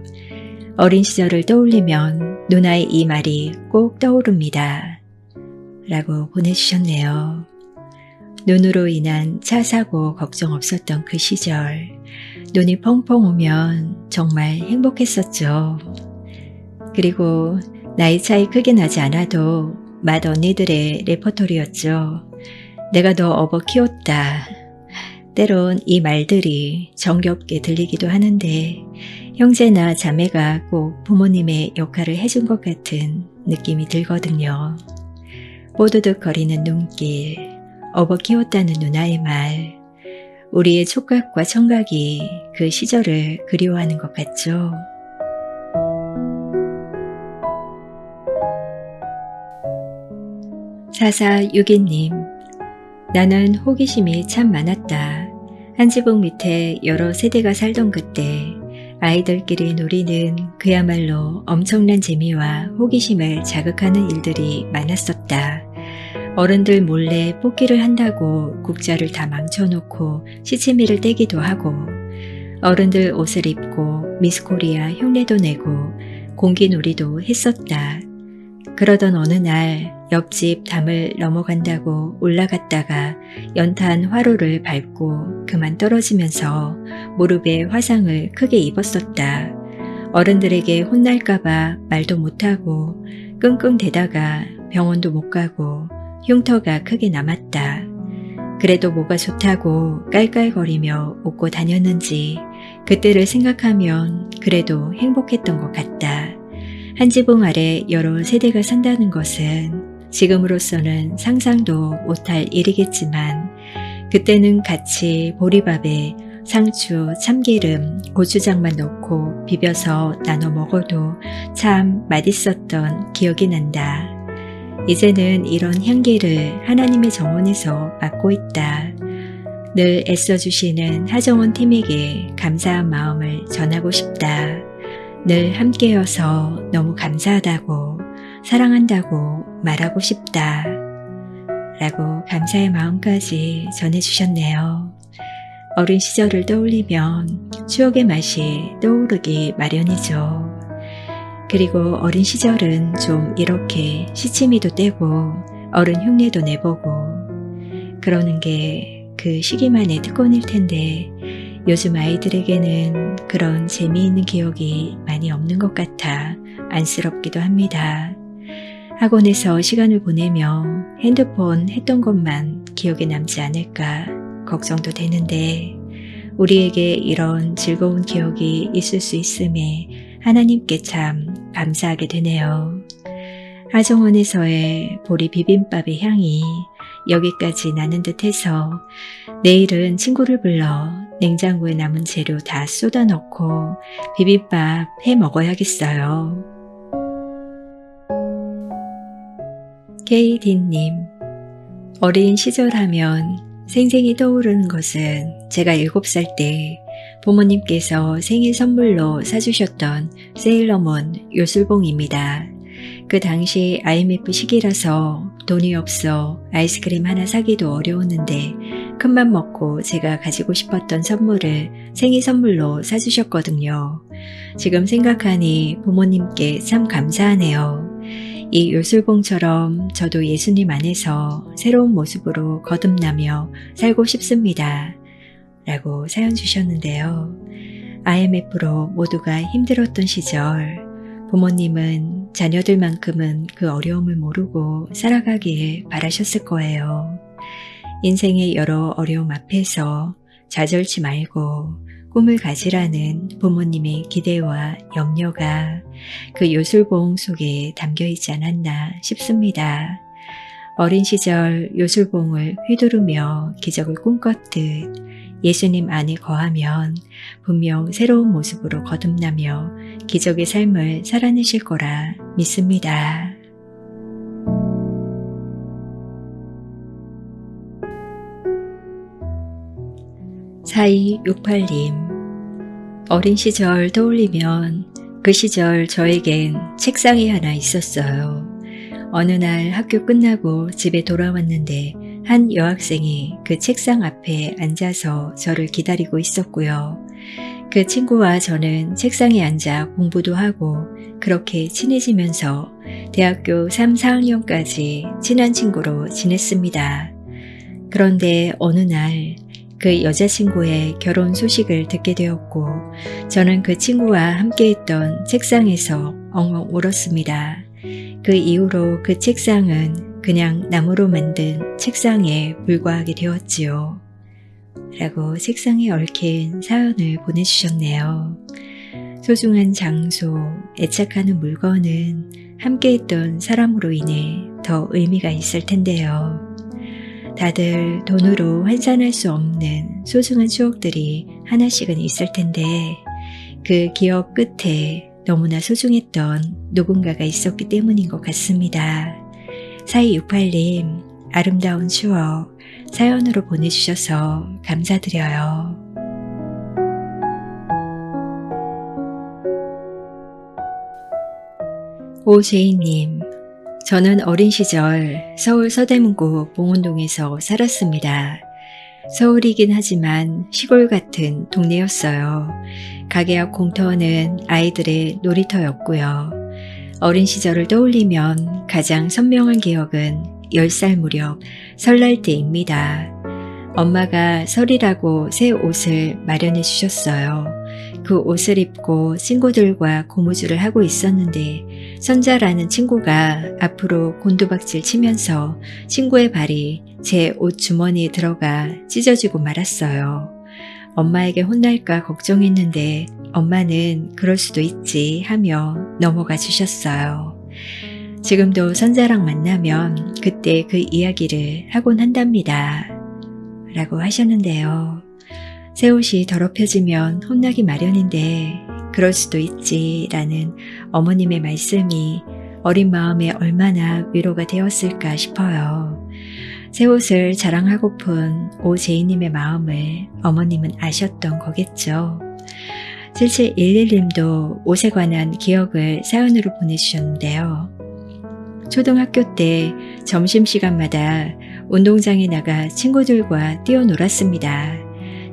Speaker 1: 어린 시절을 떠올리면 누나의 이 말이 꼭 떠오릅니다. 라고 보내주셨네요. 눈으로 인한 차 사고 걱정 없었던 그 시절, 눈이 펑펑 오면 정말 행복했었죠. 그리고 나이 차이 크게 나지 않아도 맏 언니들의 레퍼토리였죠. 내가 너 업어 키웠다. 때론 이 말들이 정겹게 들리기도 하는데 형제나 자매가 꼭 부모님의 역할을 해준 것 같은 느낌이 들거든요. 뽀드득 거리는 눈길, 업어 키웠다는 누나의 말, 우리의 촉각과 청각이 그 시절을 그리워하는 것 같죠. 4462님, 나는 호기심이 참 많았다. 한 지붕 밑에 여러 세대가 살던 그때 아이들끼리 놀이는 그야말로 엄청난 재미와 호기심을 자극하는 일들이 많았었다. 어른들 몰래 뽑기를 한다고 국자를 다 망쳐놓고 시치미를 떼기도 하고, 어른들 옷을 입고 미스코리아 흉내도 내고 공기놀이도 했었다. 그러던 어느 날 옆집 담을 넘어간다고 올라갔다가 연탄 화로를 밟고 그만 떨어지면서 무릎에 화상을 크게 입었었다. 어른들에게 혼날까봐 말도 못하고 끙끙대다가 병원도 못 가고 흉터가 크게 남았다. 그래도 뭐가 좋다고 깔깔거리며 웃고 다녔는지 그때를 생각하면 그래도 행복했던 것 같다. 한 지붕 아래 여러 세대가 산다는 것은 지금으로서는 상상도 못할 일이겠지만 그때는 같이 보리밥에 상추, 참기름, 고추장만 넣고 비벼서 나눠 먹어도 참 맛있었던 기억이 난다. 이제는 이런 향기를 하나님의 정원에서 맡고 있다. 늘 애써주시는 하정원 팀에게 감사한 마음을 전하고 싶다. 늘 함께여서 너무 감사하다고, 사랑한다고 말하고 싶다. 라고 감사의 마음까지 전해주셨네요. 어린 시절을 떠올리면 추억의 맛이 떠오르기 마련이죠. 그리고 어린 시절은 좀 이렇게 시치미도 떼고 어른 흉내도 내보고 그러는 게 그 시기만의 특권일 텐데 요즘 아이들에게는 그런 재미있는 기억이 많이 없는 것 같아 안쓰럽기도 합니다. 학원에서 시간을 보내며 핸드폰 했던 것만 기억에 남지 않을까 걱정도 되는데 우리에게 이런 즐거운 기억이 있을 수 있음에 하나님께 참 감사하게 되네요. 하정원에서의 보리 비빔밥의 향이 여기까지 나는 듯해서 내일은 친구를 불러 냉장고에 남은 재료 다 쏟아 넣고 비빔밥 해 먹어야겠어요. KD님, 어린 시절 하면 생생히 떠오르는 것은 제가 7살 때 부모님께서 생일 선물로 사주셨던 세일러문 요술봉입니다. 그 당시 IMF 시기라서 돈이 없어 아이스크림 하나 사기도 어려웠는데 큰맘 먹고 제가 가지고 싶었던 선물을 생일 선물로 사주셨거든요. 지금 생각하니 부모님께 참 감사하네요. 이 요술봉처럼 저도 예수님 안에서 새로운 모습으로 거듭나며 살고 싶습니다. 라고 사연 주셨는데요. IMF로 모두가 힘들었던 시절 부모님은 자녀들만큼은 그 어려움을 모르고 살아가길 바라셨을 거예요. 인생의 여러 어려움 앞에서 좌절치 말고 꿈을 가지라는 부모님의 기대와 염려가 그 요술봉 속에 담겨 있지 않았나 싶습니다. 어린 시절 요술봉을 휘두르며 기적을 꿈꿨듯 예수님 안에 거하면 분명 새로운 모습으로 거듭나며 기적의 삶을 살아내실 거라 믿습니다. 4268님, 어린 시절 떠올리면 그 시절 저에겐 책상이 하나 있었어요. 어느 날 학교 끝나고 집에 돌아왔는데 한 여학생이 그 책상 앞에 앉아서 저를 기다리고 있었고요. 그 친구와 저는 책상에 앉아 공부도 하고 그렇게 친해지면서 대학교 3, 4학년까지 친한 친구로 지냈습니다. 그런데 어느 날 그 여자친구의 결혼 소식을 듣게 되었고 저는 그 친구와 함께했던 책상에서 엉엉 울었습니다. 그 이후로 그 책상은 그냥 나무로 만든 책상에 불과하게 되었지요. 라고 책상에 얽힌 사연을 보내주셨네요. 소중한 장소, 애착하는 물건은 함께했던 사람으로 인해 더 의미가 있을 텐데요. 다들 돈으로 환산할 수 없는 소중한 추억들이 하나씩은 있을 텐데 그 기억 끝에 너무나 소중했던 누군가가 있었기 때문인 것 같습니다. 4268님, 아름다운 추억 사연으로 보내주셔서 감사드려요. 오제이님, 저는 어린 시절 서울 서대문구 봉온동에서 살았습니다. 서울이긴 하지만 시골 같은 동네였어요. 가게 앞 공터는 아이들의 놀이터였고요. 어린 시절을 떠올리면 가장 선명한 기억은 10살 무렵 설날 때입니다. 엄마가 설이라고 새 옷을 마련해 주셨어요. 그 옷을 입고 친구들과 고무줄을 하고 있었는데 선자라는 친구가 앞으로 곤두박질 치면서 친구의 발이 제 옷 주머니에 들어가 찢어지고 말았어요. 엄마에게 혼날까 걱정했는데 엄마는 그럴 수도 있지 하며 넘어가 주셨어요. 지금도 선자랑 만나면 그때 그 이야기를 하곤 한답니다. 라고 하셨는데요. 새 옷이 더럽혀지면 혼나기 마련인데 그럴 수도 있지 라는 어머님의 말씀이 어린 마음에 얼마나 위로가 되었을까 싶어요. 새 옷을 자랑하고픈 오제이님의 마음을 어머님은 아셨던 거겠죠. 7711님도 옷에 관한 기억을 사연으로 보내주셨는데요. 초등학교 때 점심시간마다 운동장에 나가 친구들과 뛰어놀았습니다.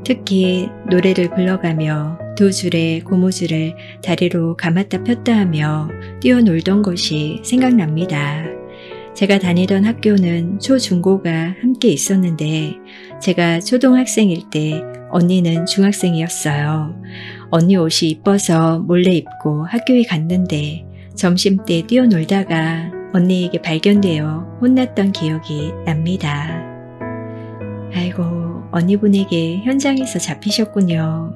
Speaker 1: 특히 노래를 불러가며 두 줄의 고무줄을 다리로 감았다 폈다 하며 뛰어놀던 것이 생각납니다. 제가 다니던 학교는 초중고가 함께 있었는데 제가 초등학생일 때 언니는 중학생이었어요. 언니 옷이 이뻐서 몰래 입고 학교에 갔는데 점심때 뛰어놀다가 언니에게 발견되어 혼났던 기억이 납니다. 아이고, 언니분에게 현장에서 잡히셨군요.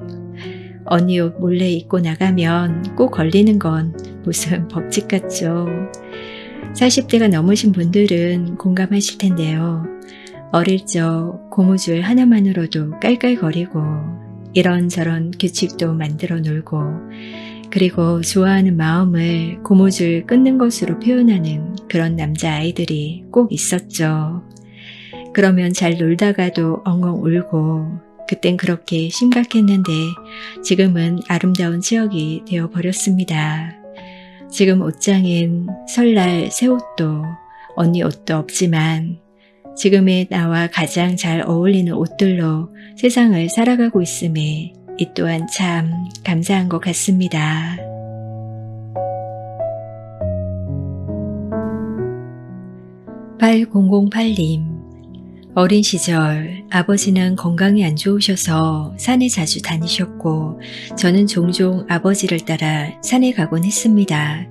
Speaker 1: 언니 옷 몰래 입고 나가면 꼭 걸리는 건 무슨 법칙 같죠. 40대가 넘으신 분들은 공감하실 텐데요. 어릴 적 고무줄 하나만으로도 깔깔거리고 이런저런 규칙도 만들어 놀고 그리고 좋아하는 마음을 고무줄 끊는 것으로 표현하는 그런 남자아이들이 꼭 있었죠. 그러면 잘 놀다가도 엉엉 울고 그땐 그렇게 심각했는데 지금은 아름다운 추억이 되어버렸습니다. 지금 옷장엔 설날 새 옷도 언니 옷도 없지만 지금의 나와 가장 잘 어울리는 옷들로 세상을 살아가고 있음에 이 또한 참 감사한 것 같습니다. (8008님) 어린 시절 아버지는 건강이 안 좋으셔서 산에 자주 다니셨고 저는 종종 아버지를 따라 산에 가곤 했습니다.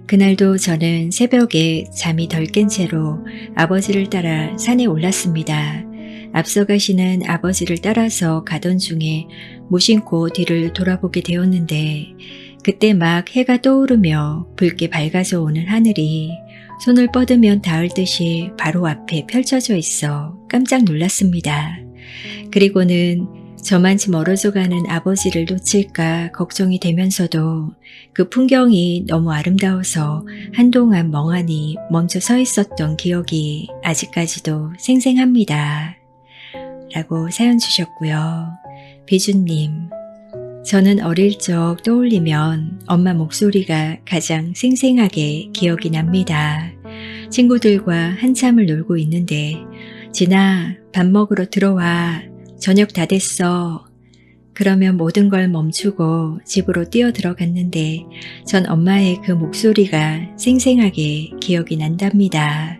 Speaker 1: 그날도 저는 새벽에 잠이 덜 깬 채로 아버지를 따라 산에 올랐습니다. 앞서 가시는 아버지를 따라서 가던 중에 무심코 뒤를 돌아보게 되었는데 그때 막 해가 떠오르며 붉게 밝아져 오는 하늘이 손을 뻗으면 닿을 듯이 바로 앞에 펼쳐져 있어 깜짝 놀랐습니다. 그리고는 저만치 멀어져 가는 아버지를 놓칠까 걱정이 되면서도 그 풍경이 너무 아름다워서 한동안 멍하니 멈춰 서 있었던 기억이 아직까지도 생생합니다. 라고 사연 주셨고요. 비준님, 저는 어릴 적 떠올리면 엄마 목소리가 가장 생생하게 기억이 납니다. 친구들과 한참을 놀고 있는데 진아, 밥 먹으러 들어와. 저녁 다 됐어. 그러면 모든 걸 멈추고 집으로 뛰어 들어갔는데 전 엄마의 그 목소리가 생생하게 기억이 난답니다.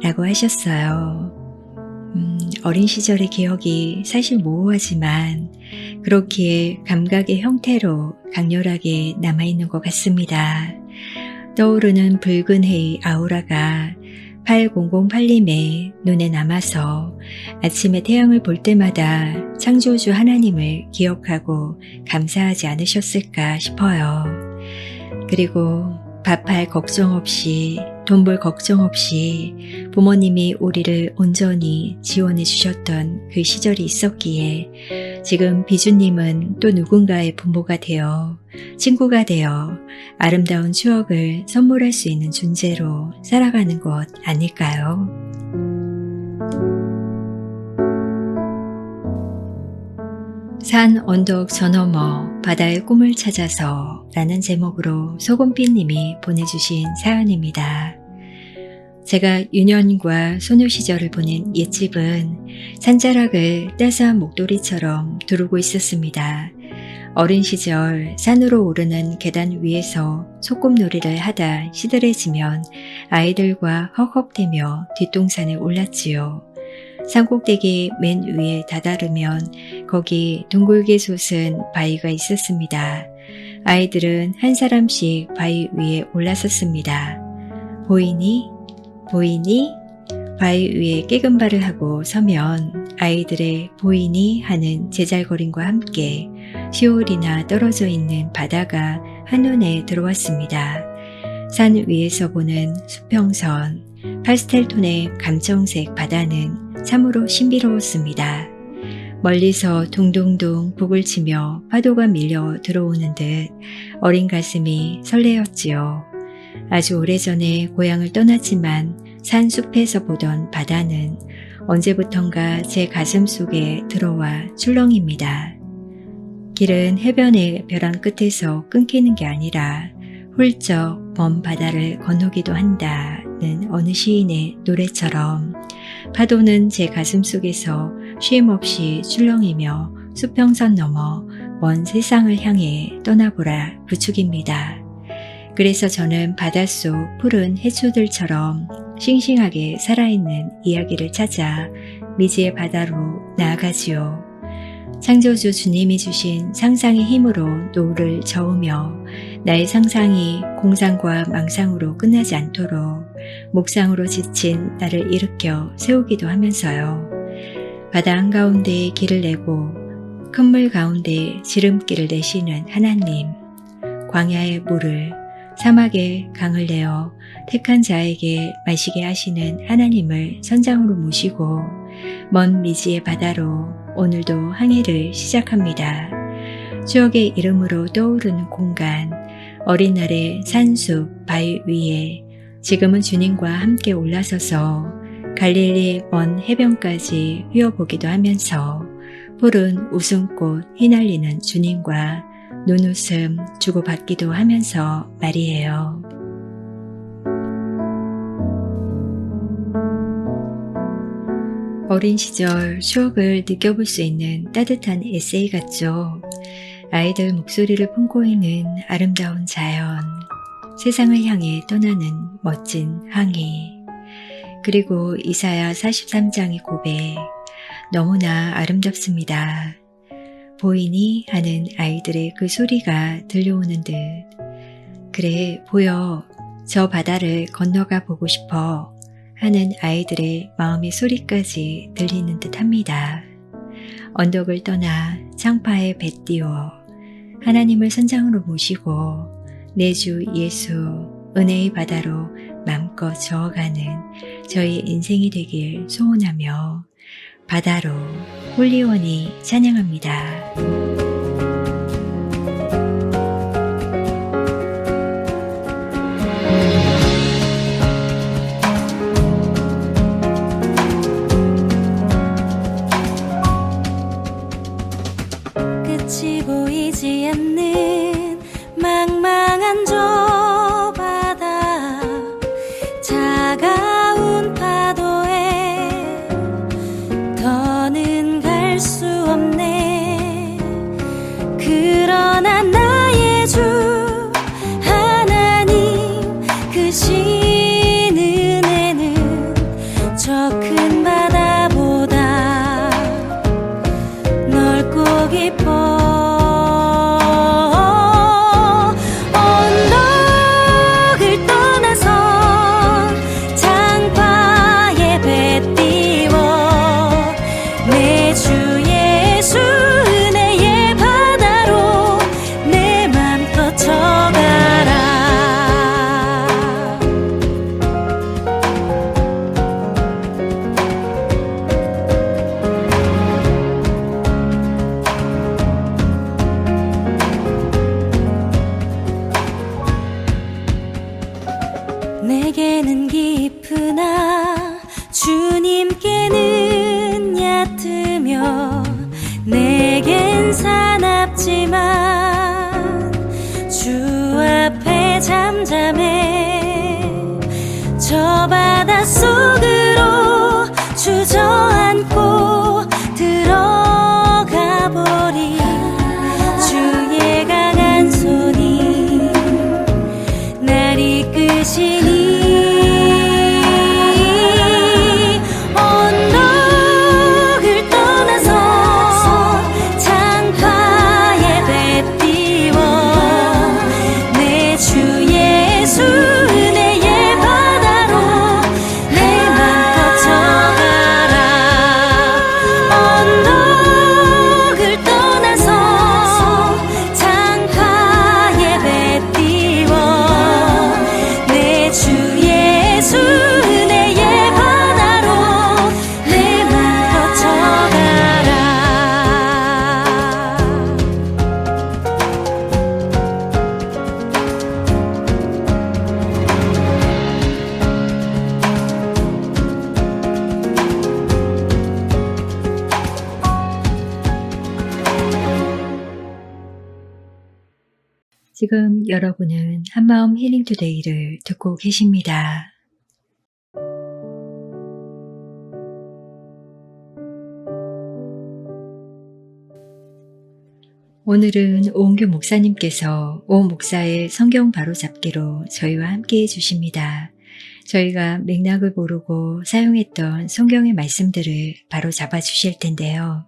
Speaker 1: 라고 하셨어요. 어린 시절의 기억이 사실 모호하지만 그렇기에 감각의 형태로 강렬하게 남아있는 것 같습니다. 떠오르는 붉은 해의 아우라가 8008님의 눈에 남아서 아침에 태양을 볼 때마다 창조주 하나님을 기억하고 감사하지 않으셨을까 싶어요. 그리고 밥할 걱정 없이 돈 벌 걱정 없이 부모님이 우리를 온전히 지원해 주셨던 그 시절이 있었기에 지금 비주님은 또 누군가의 부모가 되어 친구가 되어 아름다운 추억을 선물할 수 있는 존재로 살아가는 것 아닐까요? 산 언덕 저 너머 바다의 꿈을 찾아서 라는 제목으로 소금빛님이 보내주신 사연입니다. 제가 유년과 소녀 시절을 보낸 옛집은 산자락을 따스한 목도리처럼 두르고 있었습니다. 어린 시절 산으로 오르는 계단 위에서 소꿉놀이를 하다 시들해지면 아이들과 헉헉대며 뒷동산에 올랐지요. 산꼭대기 맨 위에 다다르면 거기 둥글게 솟은 바위가 있었습니다. 아이들은 한 사람씩 바위 위에 올라섰습니다. 보이니? 보이니? 바위 위에 깨금발을 하고 서면 아이들의 보이니 하는 제잘거림과 함께 시올이나 떨어져 있는 바다가 한눈에 들어왔습니다. 산 위에서 보는 수평선, 파스텔톤의 감청색 바다는 참으로 신비로웠습니다. 멀리서 둥둥둥 북을 치며 파도가 밀려 들어오는 듯 어린 가슴이 설레었지요. 아주 오래전에 고향을 떠났지만 산 숲에서 보던 바다는 언제부턴가 제 가슴 속에 들어와 출렁입니다. 길은 해변의 벼랑 끝에서 끊기는 게 아니라 훌쩍 먼 바다를 건너기도 한다는 어느 시인의 노래처럼 파도는 제 가슴 속에서 쉼없이 출렁이며 수평선 넘어 먼 세상을 향해 떠나보라 부축입니다. 그래서 저는 바닷속 푸른 해초들처럼 싱싱하게 살아있는 이야기를 찾아 미지의 바다로 나아가지요. 창조주 주님이 주신 상상의 힘으로 노을을 저으며 나의 상상이 공상과 망상으로 끝나지 않도록 묵상으로 지친 나를 일으켜 세우기도 하면서요. 바다 한가운데에 길을 내고 큰 물 가운데 지름길을 내시는 하나님, 광야의 물을 사막의 강을 내어 택한 자에게 마시게 하시는 하나님을 선장으로 모시고 먼 미지의 바다로 오늘도 항해를 시작합니다. 추억의 이름으로 떠오르는 공간, 어린 날의 산숲, 바위 위에 지금은 주님과 함께 올라서서 갈릴리 먼 해변까지 휘어보기도 하면서 푸른 웃음꽃 휘날리는 주님과 눈웃음 주고받기도 하면서 말이에요. 어린 시절 추억을 느껴볼 수 있는 따뜻한 에세이 같죠. 아이들 목소리를 품고 있는 아름다운 자연, 세상을 향해 떠나는 멋진 항해, 그리고 이사야 43장의 고백, 너무나 아름답습니다. 보이니 하는 아이들의 그 소리가 들려오는 듯, 그래 보여, 저 바다를 건너가 보고 싶어 하는 아이들의 마음의 소리까지 들리는 듯 합니다. 언덕을 떠나 창파에 배 띄워 하나님을 선장으로 모시고 내 주 예수 은혜의 바다로 마음껏 저어가는 저희 인생이 되길 소원하며 바다로 홀리원이 찬양합니다.
Speaker 3: 끝이 보이지 않는 망망한 저 바다, 차가운 파도에 더는 갈 수 없네. 그러나 나의 주 하나님 크신 은혜는 저 큰 바다보다 넓고 깊어. 언덕을 떠나서 창파에 배 띄워 내 주 예수 은혜의 바다로 내 맘껏 져가라. 내게는 깊으나 주님께는 얕으며 내겐 사납지만 주 앞에 잠잠해. 저 바다 속으로 주저앉고 들어가 보리. 주의 강한 손이 날 이끄시니. 언덕을 떠나서 창파에 배 띄워 내 주 예수 은혜의 바다로 내 맘껏 져가라. 언덕을 떠나서 창파에 배 띄워 내 주 예수 은혜의 바다로 내 맘껏 져가라.
Speaker 1: 지금 여러분은 한마음 힐링 투데이를 듣고 계십니다. 오늘은 오은교 목사님께서 오 목사의 성경 바로잡기로 저희와 함께 해주십니다. 저희가 맥락을 모르고 사용했던 성경의 말씀들을 바로잡아 주실 텐데요.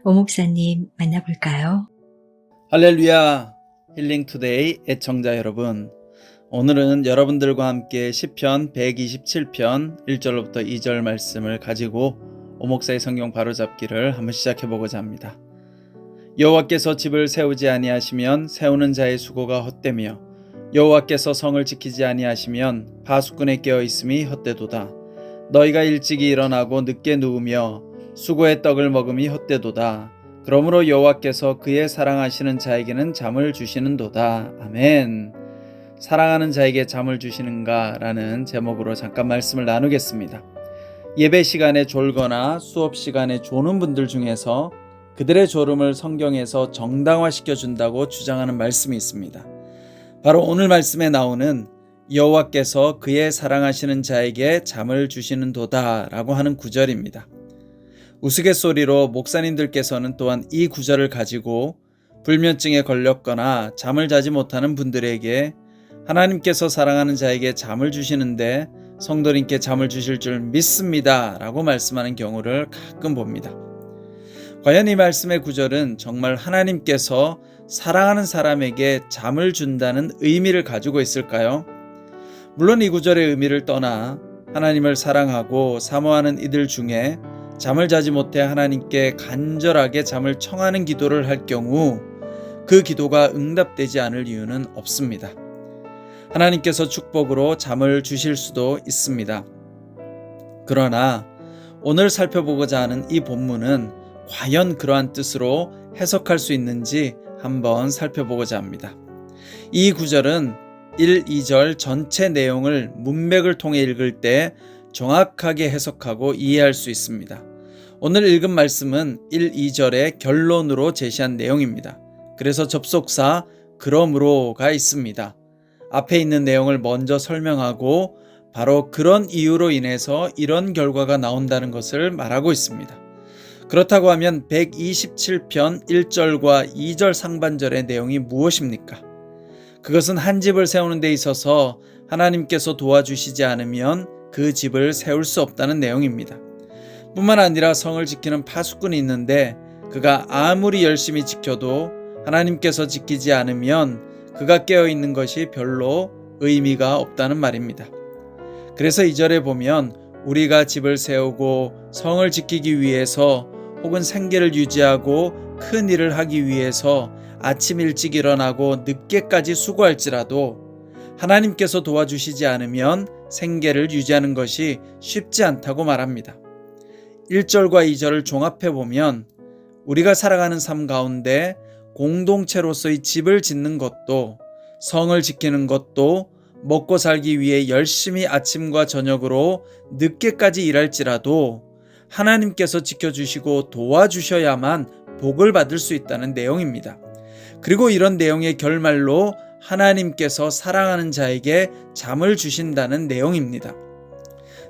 Speaker 1: 오 목사님 만나볼까요?
Speaker 5: 할렐루야! 힐링투데이 애청자 여러분, 오늘은 여러분들과 함께 시편 127편 1절부터 2절 말씀을 가지고 오목사의 성경 바로잡기를 한번 시작해보고자 합니다. 여호와께서 집을 세우지 아니하시면 세우는 자의 수고가 헛되며 여호와께서 성을 지키지 아니하시면 파수꾼에 깨어 있음이 헛되도다. 너희가 일찍이 일어나고 늦게 누우며 수고의 떡을 먹음이 헛되도다. 그러므로 여호와께서 그의 사랑하시는 자에게는 잠을 주시는도다. 아멘. 사랑하는 자에게 잠을 주시는가? 라는 제목으로 잠깐 말씀을 나누겠습니다. 예배 시간에 졸거나 수업 시간에 조는 분들 중에서 그들의 졸음을 성경에서 정당화시켜 준다고 주장하는 말씀이 있습니다. 바로 오늘 말씀에 나오는 여호와께서 그의 사랑하시는 자에게 잠을 주시는도다 라고 하는 구절입니다. 우스갯소리로 목사님들께서는 또한 이 구절을 가지고 불면증에 걸렸거나 잠을 자지 못하는 분들에게 하나님께서 사랑하는 자에게 잠을 주시는데 성도님께 잠을 주실 줄 믿습니다 라고 말씀하는 경우를 가끔 봅니다. 과연 이 말씀의 구절은 정말 하나님께서 사랑하는 사람에게 잠을 준다는 의미를 가지고 있을까요? 물론 이 구절의 의미를 떠나 하나님을 사랑하고 사모하는 이들 중에 잠을 자지 못해 하나님께 간절하게 잠을 청하는 기도를 할 경우 그 기도가 응답되지 않을 이유는 없습니다. 하나님께서 축복으로 잠을 주실 수도 있습니다. 그러나 오늘 살펴보고자 하는 이 본문은 과연 그러한 뜻으로 해석할 수 있는지 한번 살펴보고자 합니다. 이 구절은 1, 2절 전체 내용을 문맥을 통해 읽을 때 정확하게 해석하고 이해할 수 있습니다. 오늘 읽은 말씀은 1, 2절의 결론으로 제시한 내용입니다. 그래서 접속사 그러므로가 있습니다. 앞에 있는 내용을 먼저 설명하고 바로 그런 이유로 인해서 이런 결과가 나온다는 것을 말하고 있습니다. 그렇다고 하면 127편 1절과 2절 상반절의 내용이 무엇입니까? 그것은 한 집을 세우는 데 있어서 하나님께서 도와주시지 않으면 그 집을 세울 수 없다는 내용입니다. 뿐만 아니라 성을 지키는 파수꾼이 있는데 그가 아무리 열심히 지켜도 하나님께서 지키지 않으면 그가 깨어있는 것이 별로 의미가 없다는 말입니다. 그래서 2절에 보면 우리가 집을 세우고 성을 지키기 위해서 혹은 생계를 유지하고 큰 일을 하기 위해서 아침 일찍 일어나고 늦게까지 수고할지라도 하나님께서 도와주시지 않으면 생계를 유지하는 것이 쉽지 않다고 말합니다. 1절과 2절을 종합해 보면 우리가 살아가는 삶 가운데 공동체로서의 집을 짓는 것도 성을 지키는 것도 먹고 살기 위해 열심히 아침과 저녁으로 늦게까지 일할지라도 하나님께서 지켜주시고 도와주셔야만 복을 받을 수 있다는 내용입니다. 그리고 이런 내용의 결말로 하나님께서 사랑하는 자에게 잠을 주신다는 내용입니다.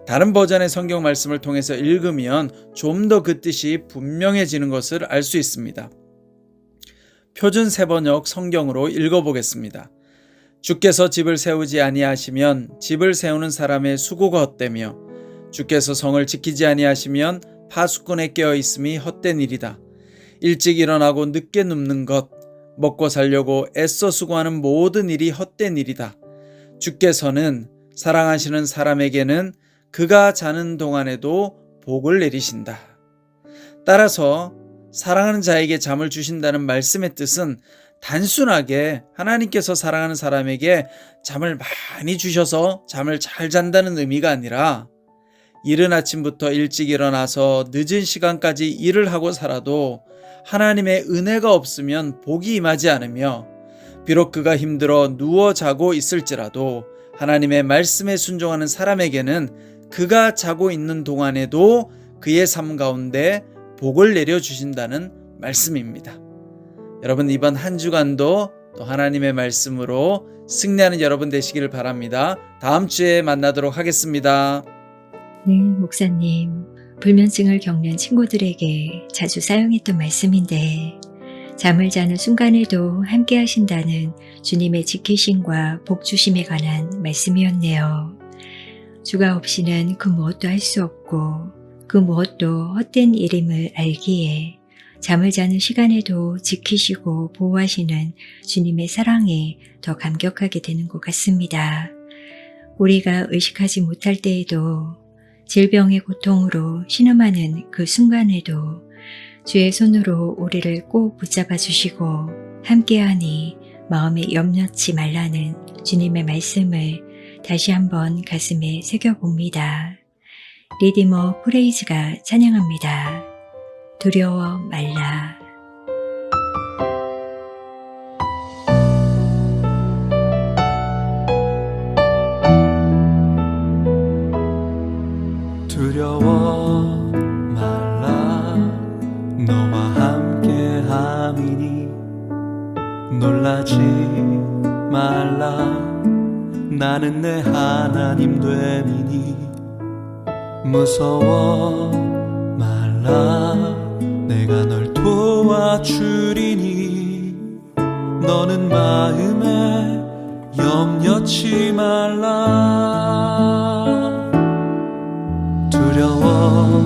Speaker 5: 다른 버전의 성경 말씀을 통해서 읽으면 좀 더 그 뜻이 분명해지는 것을 알 수 있습니다. 표준 세번역 성경으로 읽어보겠습니다. 주께서 집을 세우지 아니하시면 집을 세우는 사람의 수고가 헛되며 주께서 성을 지키지 아니하시면 파수꾼에 깨어 있음이 헛된 일이다. 일찍 일어나고 늦게 눕는 것, 먹고 살려고 애써 수고하는 모든 일이 헛된 일이다. 주께서는 사랑하시는 사람에게는 그가 자는 동안에도 복을 내리신다. 따라서 사랑하는 자에게 잠을 주신다는 말씀의 뜻은 단순하게 하나님께서 사랑하는 사람에게 잠을 많이 주셔서 잠을 잘 잔다는 의미가 아니라 이른 아침부터 일찍 일어나서 늦은 시간까지 일을 하고 살아도 하나님의 은혜가 없으면 복이 임하지 않으며 비록 그가 힘들어 누워 자고 있을지라도 하나님의 말씀에 순종하는 사람에게는 그가 자고 있는 동안에도 그의 삶 가운데 복을 내려주신다는 말씀입니다. 여러분 이번 한 주간도 또 하나님의 말씀으로 승리하는 여러분 되시기를 바랍니다. 다음 주에 만나도록 하겠습니다.
Speaker 1: 네, 목사님. 불면증을 겪는 친구들에게 자주 사용했던 말씀인데 잠을 자는 순간에도 함께 하신다는 주님의 지키심과 복주심에 관한 말씀이었네요. 주가 없이는 그 무엇도 할 수 없고 그 무엇도 헛된 일임을 알기에 잠을 자는 시간에도 지키시고 보호하시는 주님의 사랑에 더 감격하게 되는 것 같습니다. 우리가 의식하지 못할 때에도 질병의 고통으로 신음하는 그 순간에도 주의 손으로 우리를 꼭 붙잡아 주시고 함께하니 마음에 염려치 말라는 주님의 말씀을 다시 한번 가슴에 새겨봅니다. 리디머 프레이즈가 찬양합니다. 두려워 말라.
Speaker 2: 두려워 말라 너와 함께 함이니 놀라지 말라 나는 내 하나님 됨이니 무서워 말라 내가 널 도와주리니 너는 마음에 염려치 말라 두려워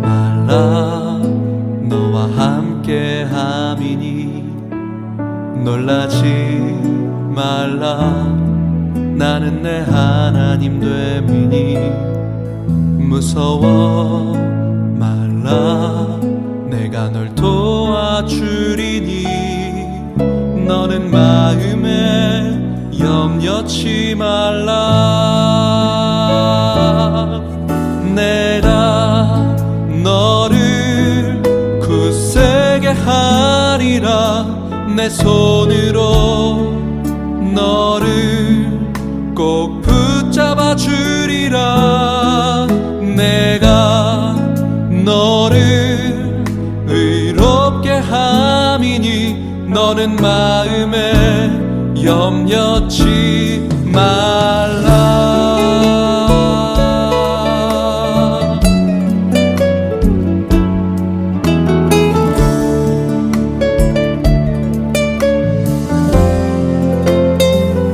Speaker 2: 말라 너와 함께 함이니 놀라지 말라 나는 내 하나님 됨이니 무서워 말라 내가 널 도와주리니 너는 마음에 염려치 말라 내가 너를 굳세게 하리라 내 손으로 너를 꼭 붙잡아 주리라 내가 너를 의롭게 함이니 너는 마음에 염려치 말라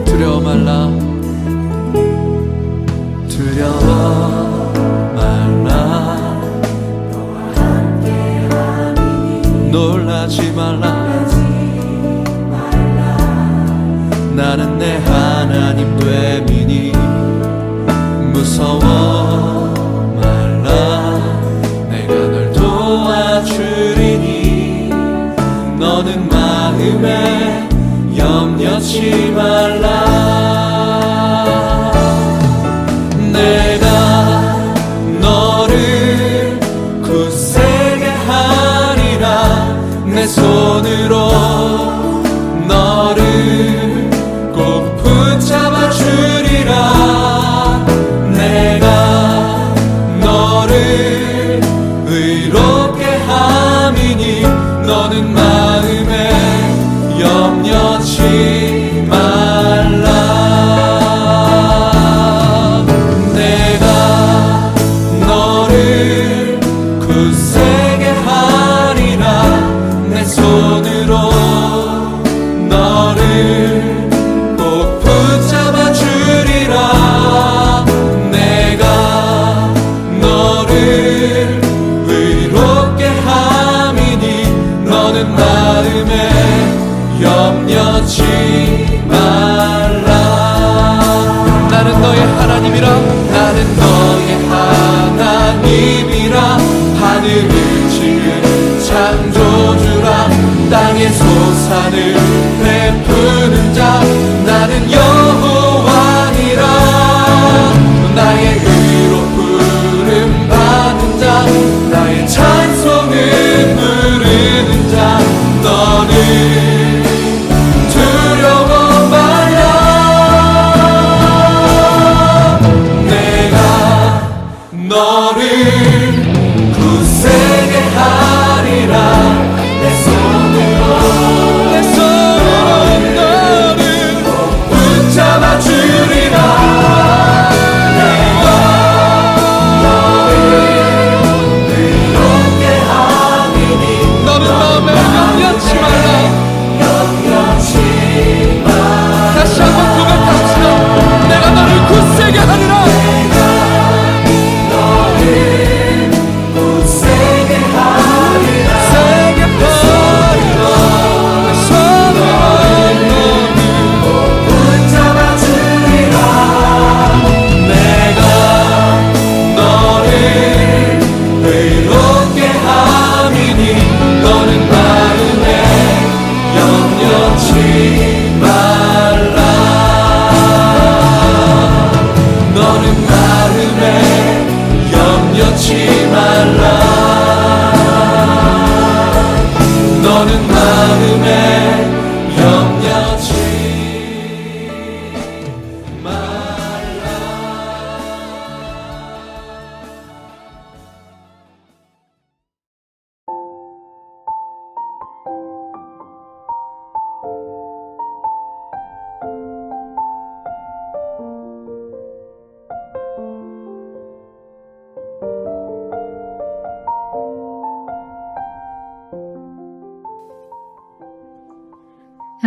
Speaker 2: 두려워 말라 두려워 말라 놀라지 말라 나는 내 하나님 됨이니 무서워 말라 내가 널 도와주리니 너는 마음에 염려치 말라 내가 너를 굳세게 하리라 내 손으로 너를 꼭 붙잡아 주리라 내가 너를 의롭게 함이니 너는 마음에 염려치 말라 내가 너를 굳세게 하리라 내 손으로 너를 꼭 붙잡아 주리라 내가 너를 의롭게 함이니 너는 마음에 염려치 말라 나는 너의 하나님이라 나는 너의 하나님이라 하늘을 지은 창조주라 땅의 소산을 베푸는 자 나는 여호와니라 나의 의로 부름 받는 자 나의 찬송을 부르는 자 너는 두려워 말라 내가 너를 굳세게 하리라 내 손으로 너를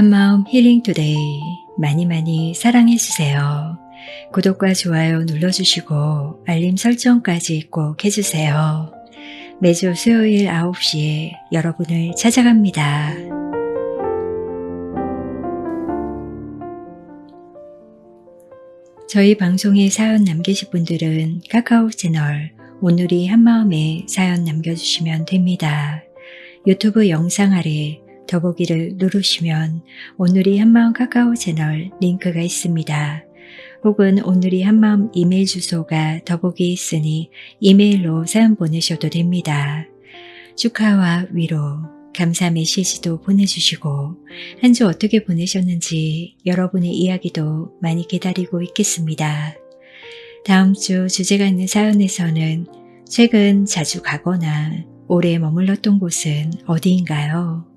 Speaker 1: 한마음 힐링 투데이 많이 많이 사랑해 주세요. 구독과 좋아요 눌러주시고 알림 설정까지 꼭 해주세요. 매주 수요일 9시에 여러분을 찾아갑니다. 저희 방송에 사연 남기실 분들은 카카오 채널 오늘이 한마음에 사연 남겨주시면 됩니다. 유튜브 영상 아래 더보기를 누르시면 오늘이 한마음 카카오 채널 링크가 있습니다. 혹은 오늘이 한마음 이메일 주소가 더보기에 있으니 이메일로 사연 보내셔도 됩니다. 축하와 위로, 감사 메시지도 보내주시고 한 주 어떻게 보내셨는지 여러분의 이야기도 많이 기다리고 있겠습니다. 다음 주 주제가 있는 사연에서는 최근 자주 가거나 오래 머물렀던 곳은 어디인가요?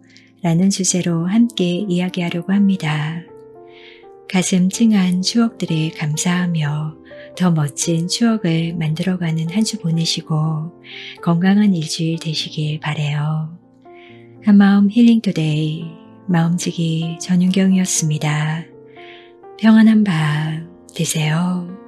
Speaker 1: 라는 주제로 함께 이야기하려고 합니다. 가슴 찡한 추억들에 감사하며 더 멋진 추억을 만들어가는 한 주 보내시고 건강한 일주일 되시길 바라요. 한마음 힐링 투데이 마음지기 전윤경이었습니다. 평안한 밤 되세요.